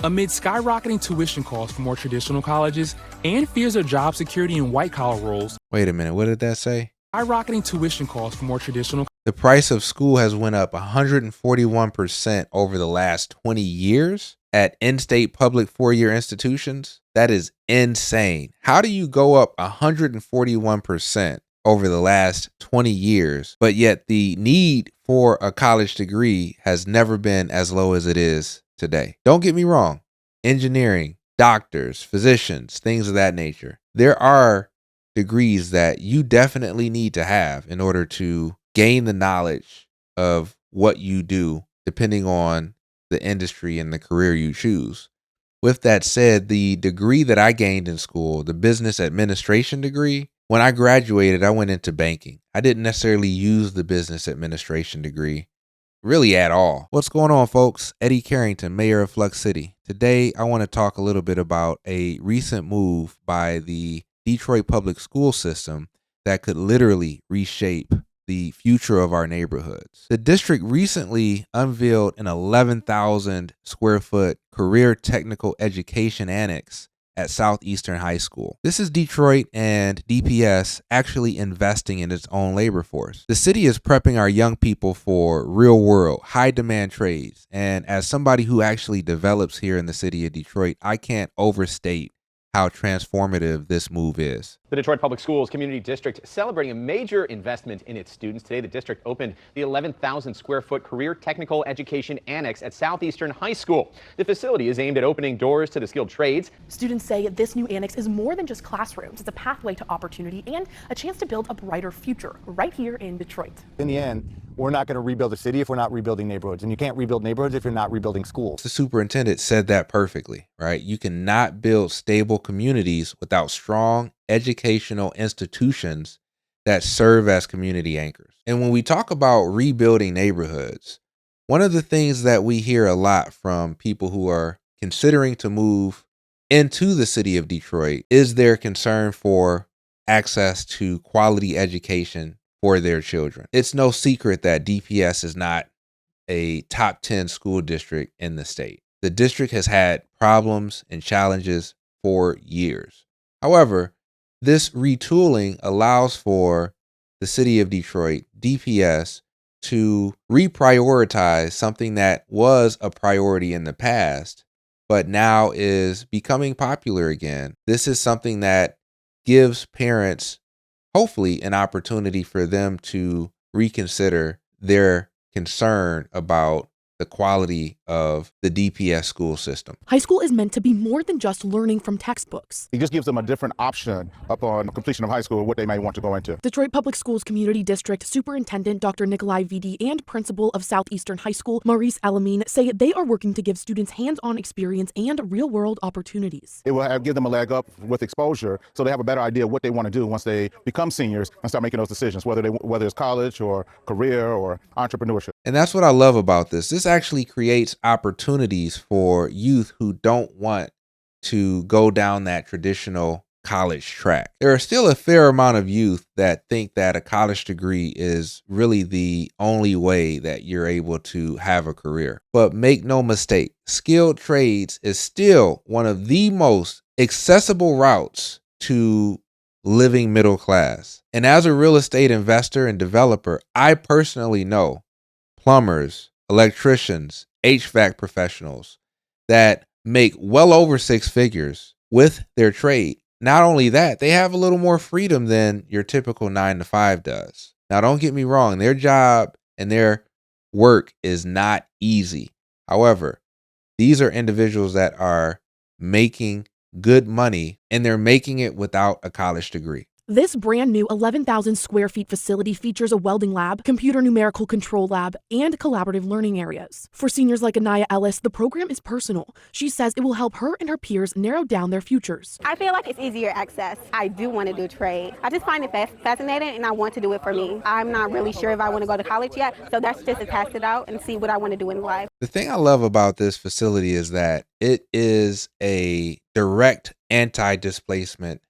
Amid skyrocketing tuition costs for more traditional colleges and fears of job security in white-collar roles. Wait a minute, what did that say? Skyrocketing tuition costs for more traditional. The price of school has went up 141% over the last 20 years at in-state public four-year institutions. That is insane. How do you go up 141% over the last 20 years, but yet the need for a college degree has never been as low as it is today? Don't get me wrong. Engineering, doctors, physicians, things of that nature. There are degrees that you definitely need to have in order to gain the knowledge of what you do, depending on the industry and the career you choose. With that said, the degree that I gained in school, the business administration degree, when I graduated, I went into banking. I didn't necessarily use the business administration degree really at all. What's going on, folks? Eddy Carrington, mayor of Flux City. Today, I want to talk a little bit about a recent move by the Detroit public school system that could literally reshape the future of our neighborhoods. The district recently unveiled an 11,000 square foot career technical education annex at Southeastern High School. This is Detroit and DPS actually investing in its own labor force. The city is prepping our young people for real world, high demand trades. And as somebody who actually develops here in the city of Detroit, I can't overstate how transformative this move is. The Detroit Public Schools Community District celebrating a major investment in its students. Today, the district opened the 11,000 square foot Career Technical Education Annex at Southeastern High School. The facility is aimed at opening doors to the skilled trades. Students say this new annex is more than just classrooms. It's a pathway to opportunity and a chance to build a brighter future right here in Detroit. In the end, we're not going to rebuild a city if we're not rebuilding neighborhoods. And you can't rebuild neighborhoods if you're not rebuilding schools. The superintendent said that perfectly, right? You cannot build stable communities without strong educational institutions that serve as community anchors. And when we talk about rebuilding neighborhoods, one of the things that we hear a lot from people who are considering to move into the city of Detroit is their concern for access to quality education for their children. It's no secret that DPS is not a top 10 school district in the state. The district has had problems and challenges for years. However, this retooling allows for the city of Detroit, DPS, to reprioritize something that was a priority in the past, but now is becoming popular again. This is something that gives parents, hopefully, an opportunity for them to reconsider their concern about the quality of the DPS school system. High school is meant to be more than just learning from textbooks. It just gives them a different option upon completion of high school, what they might want to go into. Detroit Public Schools Community District Superintendent Dr. Nikolai Vidi and Principal of Southeastern High School, Maurice Alamine, say they are working to give students hands-on experience and real-world opportunities. It will give them a leg up with exposure so they have a better idea of what they want to do once they become seniors and start making those decisions, whether it's college or career or entrepreneurship. And that's what I love about this. This actually creates opportunities for youth who don't want to go down that traditional college track. There are still a fair amount of youth that think that a college degree is really the only way that you're able to have a career. But make no mistake, skilled trades is still one of the most accessible routes to living middle class. And as a real estate investor and developer, I personally know plumbers, electricians, HVAC professionals that make well over six figures with their trade. Not only that, they have a little more freedom than your typical 9-to-5 does. Now, don't get me wrong, their job and their work is not easy. However, these are individuals that are making good money and they're making it without a college degree. This brand new 11,000 square feet facility features a welding lab, computer numerical control lab, and collaborative learning areas. For seniors like Anaya Ellis, the program is personal. She says it will help her and her peers narrow down their futures. I feel like it's easier access. I do want to do trade. I just find it fascinating and I want to do it for me. I'm not really sure if I want to go to college yet, so that's just to test it out and see what I want to do in life. The thing I love about this facility is that it is a direct anti-displacement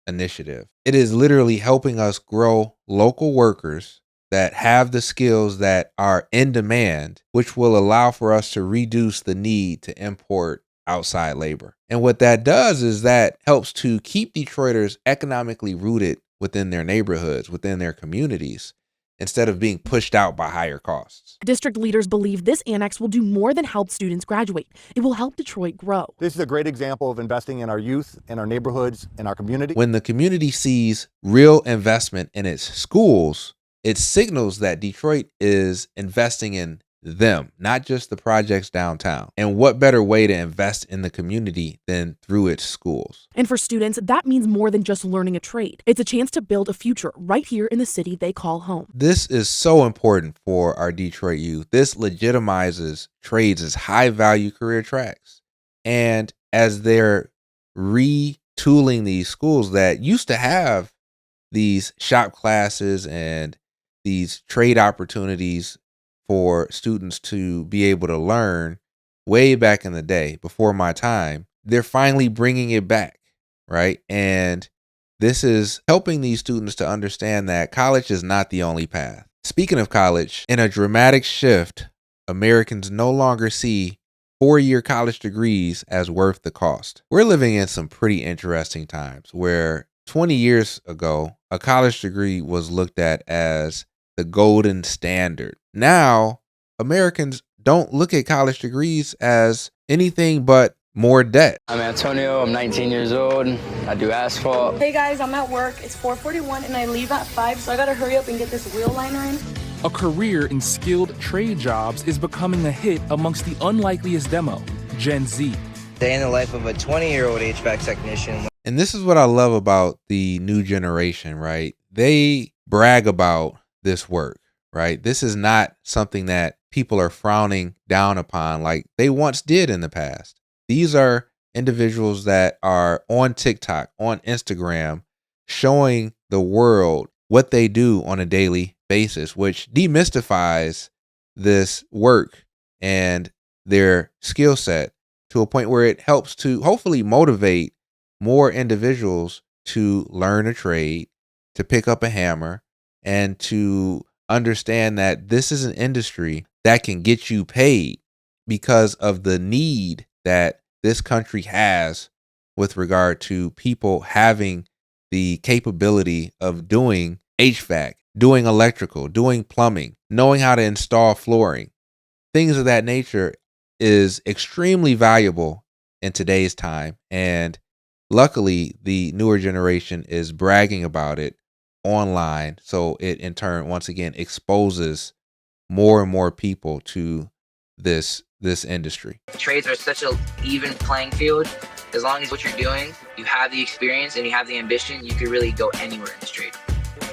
initiative. It is literally helping us grow local workers that have the skills that are in demand, which will allow for us to reduce the need to import outside labor. And what that does is that helps to keep Detroiters economically rooted within their neighborhoods, within their communities, instead of being pushed out by higher costs. District leaders believe this annex will do more than help students graduate. It will help Detroit grow. This is a great example of investing in our youth, in our neighborhoods, in our community. When the community sees real investment in its schools, it signals that Detroit is investing in them, not just the projects downtown. And what better way to invest in the community than through its schools? And for students, that means more than just learning a trade. It's a chance to build a future right here in the city they call home. This is so important for our Detroit youth. This legitimizes trades as high value career tracks. And as they're retooling these schools that used to have these shop classes and these trade opportunities for students to be able to learn way back in the day, before my time, they're finally bringing it back, right? And this is helping these students to understand that college is not the only path. Speaking of college, in a dramatic shift, Americans no longer see four-year college degrees as worth the cost. We're living in some pretty interesting times where 20 years ago, a college degree was looked at as the golden standard. Now, Americans don't look at college degrees as anything but more debt. I'm Antonio, I'm 19 years old, I do asphalt. Hey guys, I'm at work, it's 4:41 and I leave at 5, so I gotta hurry up and get this wheel liner in. A career in skilled trade jobs is becoming a hit amongst the unlikeliest demo, Gen Z. Day in the life of a 20-year-old HVAC technician. And this is what I love about the new generation, right? They brag about this work, right? This is not something that people are frowning down upon like they once did in the past. These are individuals that are on TikTok, on Instagram, showing the world what they do on a daily basis, which demystifies this work and their skill set to a point where it helps to hopefully motivate more individuals to learn a trade, to pick up a hammer, and to understand that this is an industry that can get you paid because of the need that this country has with regard to people having the capability of doing HVAC, doing electrical, doing plumbing, knowing how to install flooring. Things of that nature is extremely valuable in today's time. And luckily, the newer generation is bragging about it online. So it in turn, once again, exposes more and more people to this industry. Trades are such an even playing field. As long as what you're doing, you have the experience and you have the ambition, you could really go anywhere in this trade.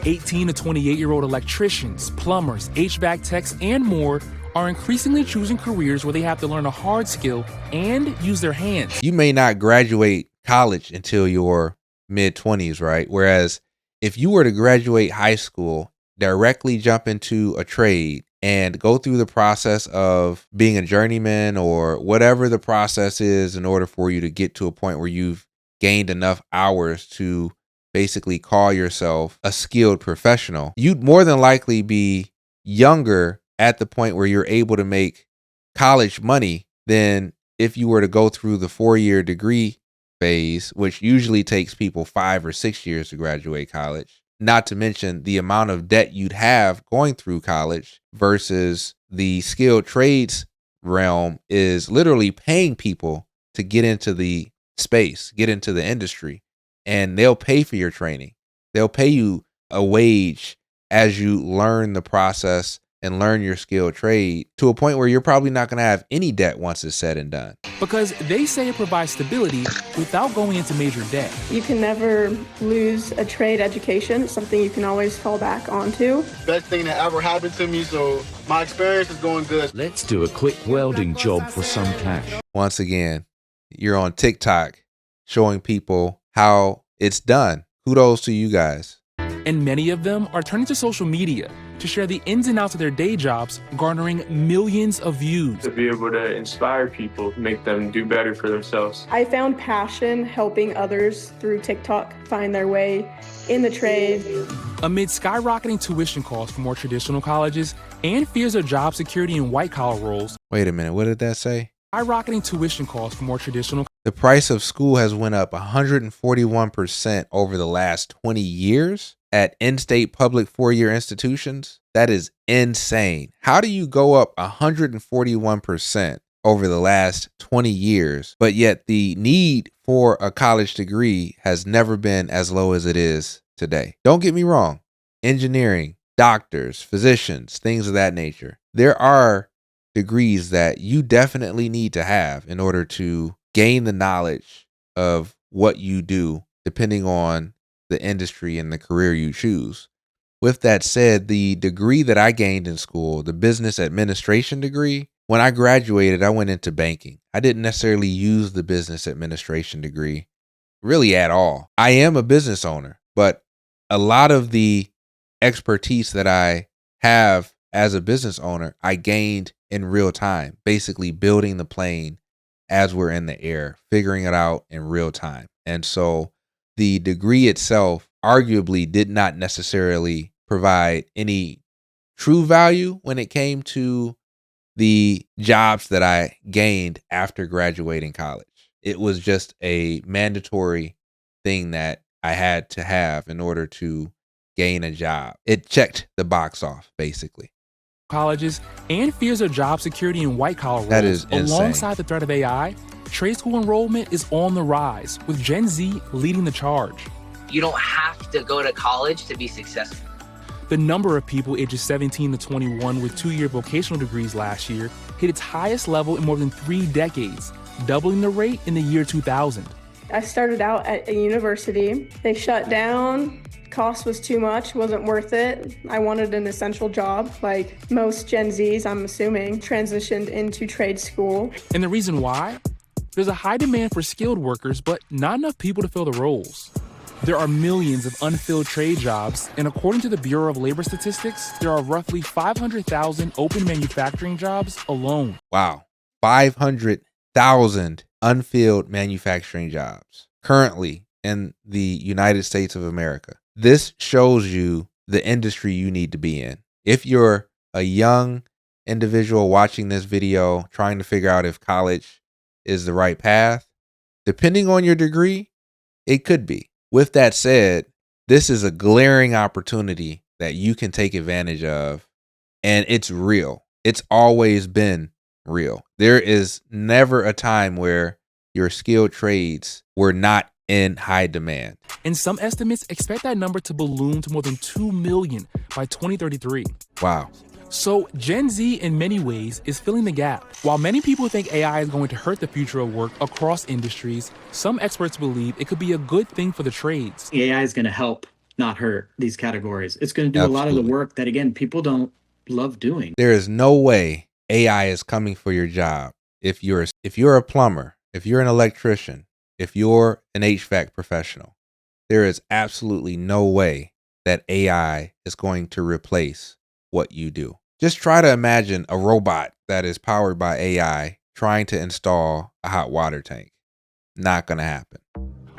18 to 28-year-old electricians, plumbers, HVAC techs, and more are increasingly choosing careers where they have to learn a hard skill and use their hands. You may not graduate college until your mid-20s, right? Whereas if you were to graduate high school, directly jump into a trade and go through the process of being a journeyman or whatever the process is in order for you to get to a point where you've gained enough hours to basically call yourself a skilled professional, you'd more than likely be younger at the point where you're able to make college money than if you were to go through the 4-year degree phase, which usually takes people 5 or 6 years to graduate college. Not to mention the amount of debt you'd have going through college versus the skilled trades realm is literally paying people to get into the space, get into the industry, and they'll pay for your training. They'll pay you a wage as you learn the process and learn your skilled trade to a point where you're probably not going to have any debt once it's said and done. Because they say it provides stability without going into major debt. You can never lose a trade education. It's something you can always fall back onto. Best thing that ever happened to me, so my experience is going good. Let's do a quick welding job for some cash. Once again, you're on TikTok showing people how it's done. Kudos to you guys. And many of them are turning to social media to share the ins and outs of their day jobs, garnering millions of views. To be able to inspire people, make them do better for themselves. I found passion helping others through TikTok find their way in the trade. Amid skyrocketing tuition costs for more traditional colleges and fears of job security in white-collar roles. Wait a minute, what did that say? skyrocketing tuition costs for more traditional. The price of school has went up 141% over the last 20 years at in-state public four-year institutions. That is insane. How do you go up 141% over the last 20 years, but yet the need for a college degree has never been as low as it is today? Don't get me wrong. Engineering, doctors, physicians, things of that nature. There are degrees that you definitely need to have in order to gain the knowledge of what you do, depending on the industry and the career you choose. With that said, the degree that I gained in school, the business administration degree, when I graduated, I went into banking. I didn't necessarily use the business administration degree really at all. I am a business owner, but a lot of the expertise that I have as a business owner, I gained in real time, basically building the plane as we're in the air, figuring it out in real time. And so the degree itself arguably did not necessarily provide any true value when it came to the jobs that I gained after graduating college. It was just a mandatory thing that I had to have in order to gain a job. It checked the box off, basically. Colleges and fears of job security in white-collar roles. That is insane. Alongside the threat of AI, trade school enrollment is on the rise, with Gen Z leading the charge. You don't have to go to college to be successful. The number of people ages 17 to 21 with 2-year vocational degrees last year hit its highest level in more than 3 decades, doubling the rate in the year 2000. I started out at a university. They shut down. Cost was too much, wasn't worth it. I wanted an essential job, like most Gen Zs, I'm assuming, transitioned into trade school. And the reason why? There's a high demand for skilled workers, but not enough people to fill the roles. There are millions of unfilled trade jobs, and according to the Bureau of Labor Statistics, there are roughly 500,000 open manufacturing jobs alone. Wow. 500,000 unfilled manufacturing jobs currently in the United States of America. This shows you the industry you need to be in. If you're a young individual watching this video, trying to figure out if college is the right path, depending on your degree, it could be. With that said, this is a glaring opportunity that you can take advantage of, and it's real. It's always been real. There is never a time where your skilled trades were not in high demand. And some estimates expect that number to balloon to more than 2 million by 2033. Wow. So Gen Z in many ways is filling the gap. While many people think AI is going to hurt the future of work across industries, some experts believe it could be a good thing for the trades. AI is going to help, not hurt, these categories. It's going to do a lot of the work that, again, people don't love doing. There is no way AI is coming for your job. If you're a plumber, if you're an electrician, if you're an HVAC professional, there is absolutely no way that AI is going to replace what you do. Just try to imagine a robot that is powered by AI trying to install a hot water tank. Not going to happen.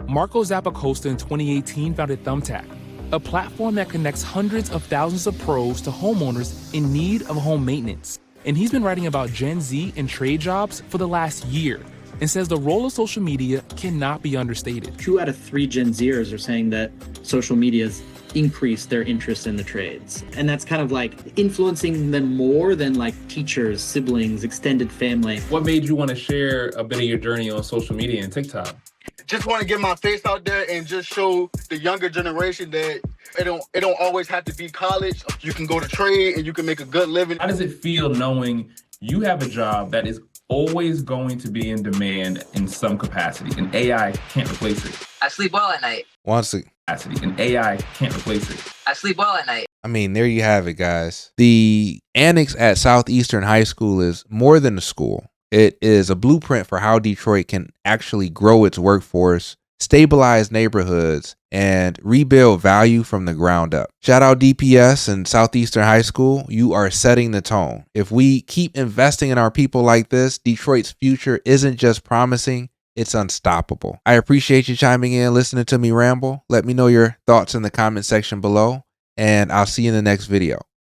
Marco Zappacosta in 2018 founded Thumbtack, a platform that connects hundreds of thousands of pros to homeowners in need of home maintenance. And he's been writing about Gen Z and trade jobs for the last year, and says the role of social media cannot be understated. 2 out of 3 Gen Zers are saying that social media's increased their interest in the trades. And that's kind of like influencing them more than like teachers, siblings, extended family. What made you want to share a bit of your journey on social media and TikTok? Just want to get my face out there and just show the younger generation that it don't always have to be college. You can go to trade and you can make a good living. How does it feel knowing you have a job that is always going to be in demand in some capacity, and AI can't replace it? I sleep well at night. And AI can't replace it. I sleep well at night. I mean, there you have it, guys. The annex at Southeastern High School is more than a school. It is a blueprint for how Detroit can actually grow its workforce, stabilize neighborhoods, and rebuild value from the ground up. Shout out DPS and Southeastern High School. You are setting the tone. If we keep investing in our people like this, Detroit's future isn't just promising, it's unstoppable. I appreciate you chiming in, listening to me ramble. Let me know your thoughts in the comment section below, and I'll see you in the next video.